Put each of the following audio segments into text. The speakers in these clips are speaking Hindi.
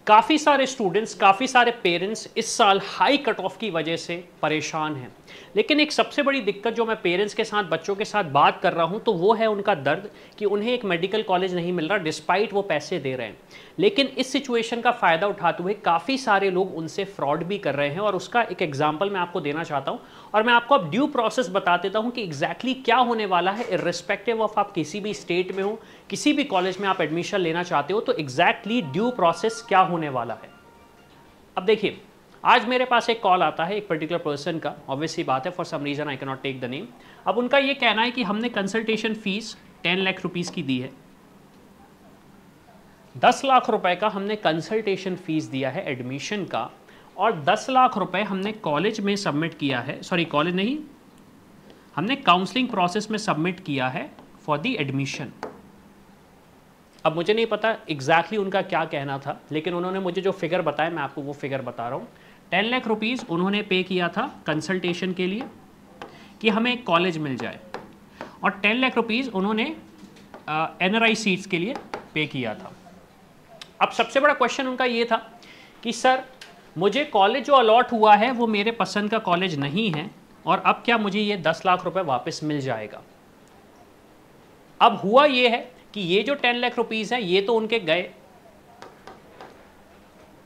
काफ़ी सारे स्टूडेंट्स, काफ़ी सारे पेरेंट्स इस साल हाई कट ऑफ की वजह से परेशान हैं। लेकिन एक सबसे बड़ी दिक्कत जो मैं पेरेंट्स के साथ, बच्चों के साथ बात कर रहा हूं, तो वो है उनका दर्द कि उन्हें एक मेडिकल कॉलेज नहीं मिल रहा डिस्पाइट वो पैसे दे रहे हैं। लेकिन इस सिचुएशन का फ़ायदा उठाते हुए काफ़ी सारे लोग उनसे फ्रॉड भी कर रहे हैं, और उसका एक एग्जाम्पल मैं आपको देना चाहता हूँ। और मैं आपको अब ड्यू प्रोसेस बता देता हूँ कि एग्जैक्टली क्या होने वाला है, इर्रिस्पेक्टिव ऑफ आप किसी भी स्टेट में हो, किसी भी कॉलेज में आप एडमिशन लेना चाहते हो, तो एग्जैक्टली ड्यू प्रोसेस क्या होने वाला है। अब देखिए, आज मेरे पास एक कॉल आता है एक पर्टिकुलर पर्सन का, ऑब्वियसली बात है, for some reason I cannot नॉट टेक द नेम। अब उनका ये कहना है कि हमने कंसल्टेशन फीस 10 लाख रुपीस की दी है, 10 लाख रुपए का हमने कंसल्टेशन फीस दिया है एडमिशन का, और 10 लाख रुपए हमने कॉलेज में सबमिट किया है, सॉरी कॉलेज नहीं, हमने काउंसलिंग प्रोसेस में सबमिट किया है फॉर द एडमिशन। अब मुझे नहीं पता एग्जैक्टली उनका क्या कहना था, लेकिन उन्होंने मुझे जो फिगर बताया मैं आपको वो फिगर बता रहा हूँ। 10 लाख रुपीज़ उन्होंने पे किया था कंसल्टेशन के लिए कि हमें एक कॉलेज मिल जाए, और 10 लाख रुपीज़ उन्होंने NRI सीट्स के लिए पे किया था। अब सबसे बड़ा क्वेश्चन उनका ये था कि सर मुझे कॉलेज जो अलॉट हुआ है वो मेरे पसंद का कॉलेज नहीं है, और अब क्या मुझे ये 10 लाख रुपए वापस मिल जाएगा। अब हुआ ये है कि ये जो 10 लाख रुपीज़ है ये तो उनके गए,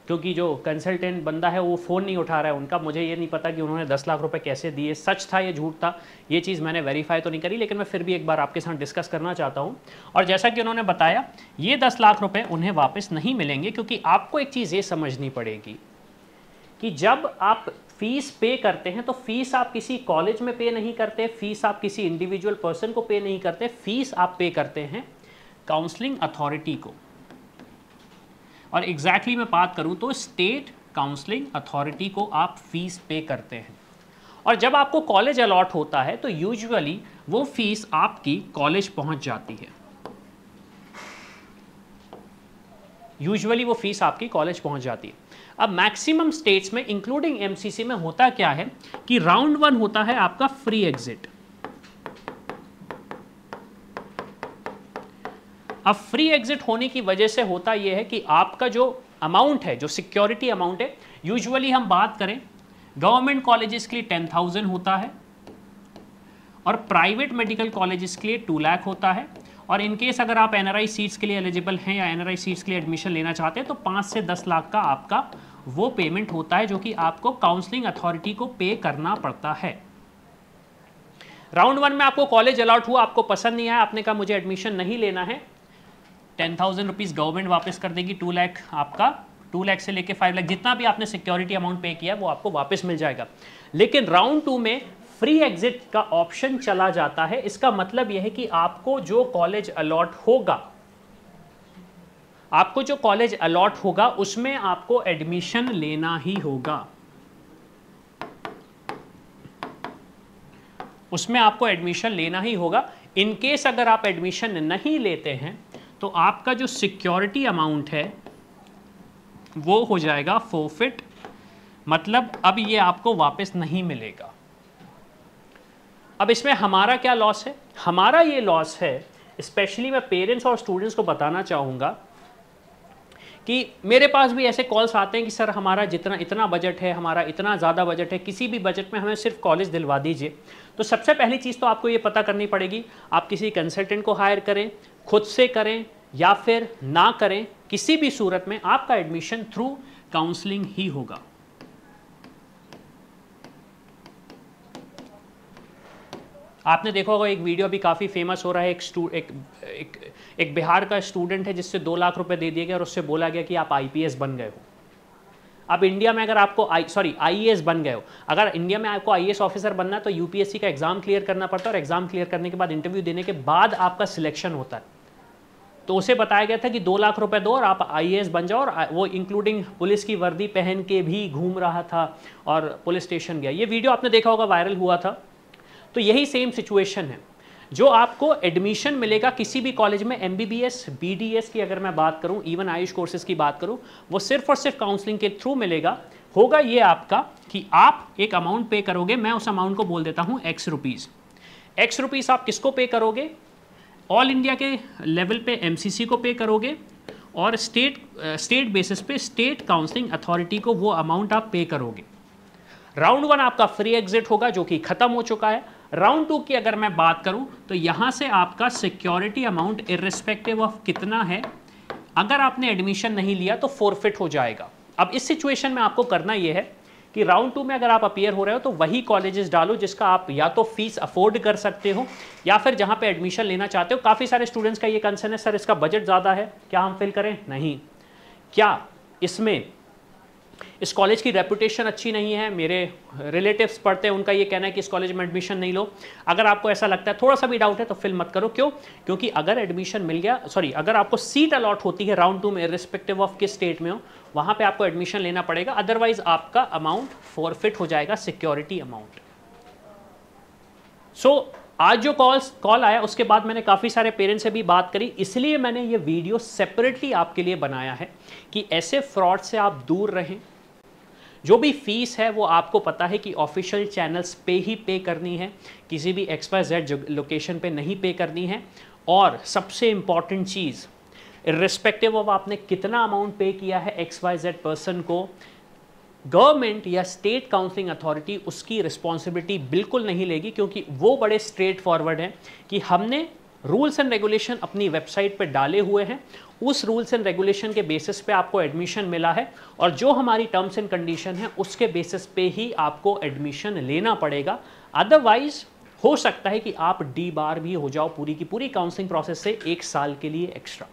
क्योंकि जो कंसल्टेंट बंदा है वो फ़ोन नहीं उठा रहा है उनका। मुझे ये नहीं पता कि उन्होंने 10 लाख रुपए कैसे दिए, सच था ये झूठ था, ये चीज़ मैंने वेरीफाई तो नहीं करी, लेकिन मैं फिर भी एक बार आपके साथ डिस्कस करना चाहता हूँ। और जैसा कि उन्होंने बताया, ये 10 लाख रुपए उन्हें वापस नहीं मिलेंगे, क्योंकि आपको एक चीज़ ये समझनी पड़ेगी कि जब आप फीस पे करते हैं तो फीस आप किसी कॉलेज में पे नहीं करते, फीस आप किसी इंडिविजुअल पर्सन को पे नहीं करते, फीस आप पे करते हैं काउंसलिंग अथॉरिटी को। और एग्जैक्टली मैं बात करूं तो स्टेट काउंसलिंग अथॉरिटी को आप फीस पे करते हैं। और जब आपको कॉलेज अलॉट होता है तो यूजुअली वो फीस आपकी कॉलेज पहुंच जाती है, यूजुअली वो फीस आपकी कॉलेज पहुंच जाती है। अब मैक्सिमम स्टेट्स में इंक्लूडिंग MCC में होता क्या है कि राउंड 1 होता है आपका फ्री एग्जिट। अब फ्री एग्जिट होने की वजह से होता यह है कि आपका जो अमाउंट है, जो सिक्योरिटी अमाउंट है, यूजुअली हम बात करें गवर्नमेंट कॉलेजेस के लिए 10,000 होता है, और प्राइवेट मेडिकल कॉलेजेस के लिए 2 लाख होता है। और इनकेस अगर आप NRI सीट्स के लिए एलिजिबल हैं या NRI सीट्स के लिए एडमिशन लेना चाहते हैं तो 5 से 10 लाख का आपका वो पेमेंट होता है, जो कि आपको काउंसलिंग अथॉरिटी को पे करना पड़ता है। राउंड 1 में आपको कॉलेज अलॉट हुआ, आपको पसंद नहीं आया, आपने कहा मुझे एडमिशन नहीं लेना है, 10,000 रुपीज़ गवर्नमेंट वापस कर देगी, 2 लाख आपका, 2 लाख से लेके 5 लाख जितना भी आपने सिक्योरिटी अमाउंट पे किया वो आपको वापस मिल जाएगा। लेकिन राउंड 2 में फ्री एग्जिट का ऑप्शन चला जाता है। इसका मतलब यह है कि आपको जो कॉलेज अलॉट होगा, आपको जो कॉलेज अलॉट होगा उसमें आपको एडमिशन लेना ही होगा, उसमें आपको एडमिशन लेना ही होगा। इनकेस अगर आप एडमिशन नहीं लेते हैं तो आपका जो सिक्योरिटी अमाउंट है वो हो जाएगा फोरफिट, मतलब अब ये आपको वापस नहीं मिलेगा। अब इसमें हमारा क्या लॉस है? हमारा ये लॉस है, स्पेशली मैं पेरेंट्स और स्टूडेंट्स को बताना चाहूँगा कि मेरे पास भी ऐसे कॉल्स आते हैं कि सर हमारा जितना इतना बजट है, हमारा इतना ज़्यादा बजट है, किसी भी बजट में हमें सिर्फ कॉलेज दिलवा दीजिए। तो सबसे पहली चीज़ तो आपको ये पता करनी पड़ेगी, आप किसी कंसल्टेंट को हायर करें, खुद से करें या फिर ना करें, किसी भी सूरत में आपका एडमिशन थ्रू काउंसलिंग ही होगा। आपने देखा होगा एक वीडियो भी काफ़ी फेमस हो रहा है, एक बिहार का स्टूडेंट है जिससे 2 लाख रुपए दे दिए गए और उससे बोला गया कि आप IPS बन गए हो। अब इंडिया में अगर आपको IAS बन गए हो, अगर इंडिया में आपको IAS ऑफिसर बनना है तो UPSC का एग्जाम क्लियर करना पड़ता है, और एग्जाम क्लियर करने के बाद इंटरव्यू देने के बाद आपका सिलेक्शन होता है। तो उसे बताया गया था कि 2 लाख रुपए दो और आप IAS बन जाओ, और वो इंक्लूडिंग पुलिस की वर्दी पहन के भी घूम रहा था और पुलिस स्टेशन गया। ये वीडियो आपने देखा होगा, वायरल हुआ था। तो यही सेम सिचुएशन है, जो आपको एडमिशन मिलेगा किसी भी कॉलेज में, MBBS BDS की अगर मैं बात करूं, इवन आयुष कोर्सेज की बात करूं, वो सिर्फ और सिर्फ काउंसलिंग के थ्रू मिलेगा। होगा ये आपका कि आप एक अमाउंट पे करोगे, मैं उस अमाउंट को बोल देता हूं X रुपीज़। X रुपीज़ आप किसको पे करोगे? ऑल इंडिया के लेवल पे MCC को पे करोगे, और स्टेट बेसिस पे स्टेट काउंसलिंग अथॉरिटी को वो अमाउंट आप पे करोगे। राउंड 1 आपका फ्री एग्जिट होगा जो कि खत्म हो चुका है। राउंड 2 की अगर मैं बात करूं तो यहां से आपका सिक्योरिटी अमाउंट इर्रिस्पेक्टिव ऑफ कितना है, अगर आपने एडमिशन नहीं लिया तो फोरफिट हो जाएगा। अब इस सिचुएशन में आपको करना यह है कि राउंड 2 में अगर आप अपीयर हो रहे हो तो वही कॉलेजेस डालो जिसका आप या तो फीस अफोर्ड कर सकते हो या फिर जहां पे एडमिशन लेना चाहते हो। काफ़ी सारे स्टूडेंट्स का ये कंसर्न है, सर इसका बजट ज़्यादा है, क्या हम फिल करें? नहीं। क्या इसमें इस कॉलेज की रेपुटेशन अच्छी नहीं है, मेरे रिलेटिव्स पढ़ते हैं, उनका ये कहना है कि इस कॉलेज में एडमिशन नहीं लो। अगर आपको ऐसा लगता है, थोड़ा सा भी डाउट है, तो फिल मत करो। क्यों? क्योंकि अगर एडमिशन मिल गया, अगर आपको सीट अलॉट होती है राउंड 2 में, इर्रिस्पेक्टिव ऑफ किस स्टेट में हो, वहां पे आपको एडमिशन लेना पड़ेगा, अदरवाइज आपका अमाउंट फॉरफिट हो जाएगा, सिक्योरिटी अमाउंट। आज जो कॉल आया उसके बाद मैंने काफ़ी सारे पेरेंट्स से भी बात करी, इसलिए मैंने ये वीडियो सेपरेटली आपके लिए बनाया है कि ऐसे फ्रॉड से आप दूर रहें। जो भी फीस है वो आपको पता है कि ऑफिशियल चैनल्स पे ही पे करनी है, किसी भी XYZ लोकेशन पे नहीं पे करनी है। और सबसे इंपॉर्टेंट चीज़, इर्रिस्पेक्टिव ऑफ आपने कितना अमाउंट पे किया है XYZ पर्सन को, गवर्नमेंट या स्टेट काउंसलिंग अथॉरिटी उसकी रिस्पॉन्सिबिलिटी बिल्कुल नहीं लेगी, क्योंकि वो बड़े स्ट्रेट फॉरवर्ड हैं कि हमने रूल्स एंड रेगुलेशन अपनी वेबसाइट पे डाले हुए हैं, उस रूल्स एंड रेगुलेशन के बेसिस पे आपको एडमिशन मिला है और जो हमारी टर्म्स एंड कंडीशन है उसके बेसिस पे ही आपको एडमिशन लेना पड़ेगा। अदरवाइज हो सकता है कि आप डी बार भी हो जाओ पूरी की पूरी काउंसलिंग प्रोसेस से 1 साल के लिए एक्स्ट्रा।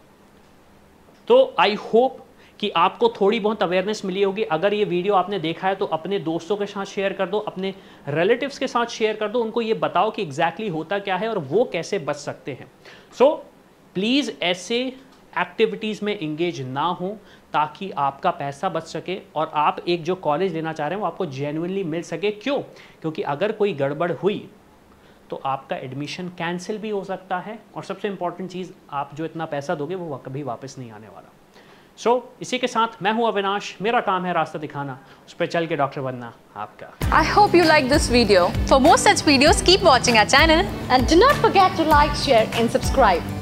तो आई होप कि आपको थोड़ी बहुत अवेयरनेस मिली होगी। अगर ये वीडियो आपने देखा है तो अपने दोस्तों के साथ शेयर कर दो, अपने रिलेटिव्स के साथ शेयर कर दो, उनको ये बताओ कि एग्जैक्टली होता क्या है और वो कैसे बच सकते हैं। सो प्लीज़ ऐसे एक्टिविटीज़ में इंगेज ना हो ताकि आपका पैसा बच सके और आप एक जो कॉलेज लेना चाह रहे हैं वो आपको जेन्युइनली मिल सके। क्यों? क्योंकि अगर कोई गड़बड़ हुई तो आपका एडमिशन कैंसिल भी हो सकता है और सबसे इंपॉर्टेंट चीज़, आप जो इतना पैसा दोगे वो कभी वापस नहीं आने वाला। इसी के साथ मैं हूं अविनाश, मेरा काम है रास्ता दिखाना, उस पर चल के डॉक्टर बनना आपका। I hope you like this video. For more such videos, keep watching our channel and do not forget to like, share and subscribe.